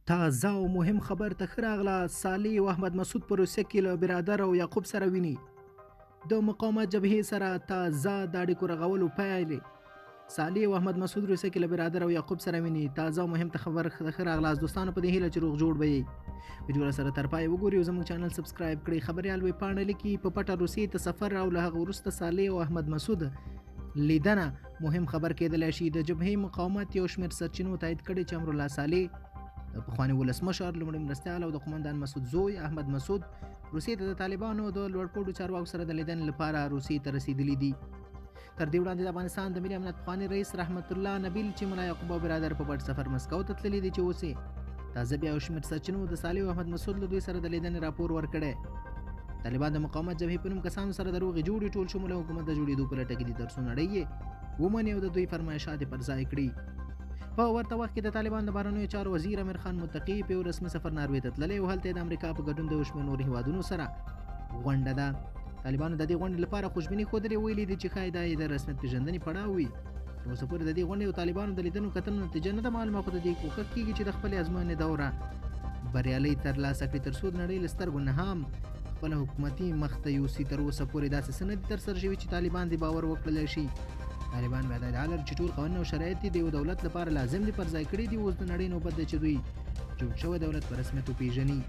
تازه او مهم خبر ته ښه راغله. صالح او احمد مسعود په روسیه کې له برادر او یعقوب سره ویني. د مقاومت جبهې سره تازه د اړیکو رغولو پیل. صالح او احمد مسعود روسیه کې له برادر او یعقوب سره ویني. تازه او مهم ته خبر ښه راغله. دوستانو په دې هیله چې روغ جوړ به یې ویډیو سره تر پای وګورئ او زموږ چینل سبسکرایب کړئ. خبریال وی پاڼه لیکي په پټه روسیې ته سفر او له هغه وروسته صالح او احمد مسعود لیدنه مهم خبر کېدلی شي. د جبهې مقاومت یو شمېر سرچینو تایید کړي چې امرالله صالح د پخواني ولسمشر لومړي مرستیال او د قومندان مسعود زوی احمد مسعود روسیې ته د طالبانو د لوړپوړو چارواکو سره د لیدنې لپاره روسیې ته رسیدلي دي. تر دې وړاندې د افغانستان د ملي امنیت پخواني رئیس رحمت الله نبیل چې ملا یعقوب او برادر په پټ سفر مسکو ته تللي دي چې اوس تازه بیا یو شمېر سرچینو د صالح او احمد مسعود له دوی سره د لیدنې راپور ورکړی. طالبان د مقاومت جبهې په نوم کسانو سره د روغې جوړې ټول شموله حکومت د جوړېدو په لټه کې دي تر څو نړۍ یې ومني او د دوی فرمایشات پر ځای کړي. په ورته وخت کې د طالبان د بهرنیو چارو وزیر امیر خان متقي په یو رسمي سفر ناروې ته تللی او هلته د امریکا په ګډون د یو شمېر نورو هیوادونو سره غونډه ده. طالبانو د دې غونډې لپاره خوشبیني ښودلې، ویلي دي چې ښایي دا یې د رسمیت پېژندنې پړاو وي. تر اوسه پورې د دې غونډې او طالبانو د لیدنو کتنو نتیجه نه ده معلومه، خو د دې کوښښ کېږي چې د خپلې ازموینې دوره بریالۍ ترلاسه کړي تر څو د نړۍ له سترګو نه هم خپله حکومتي مخ ته یوسي. تر اوسه پورې داسې څه نه دي ترسره شوي چې طالبان دې باور وکړلی شي. طالبان بیا دا ادعا لري چې ټول قوانین او شرایط د یو دولت لپاره لازم دي پر ځای کړي دي. اوس د نړۍ نوبت دی چې دوی جوړ شوی دولت په رسمیت وپېژني.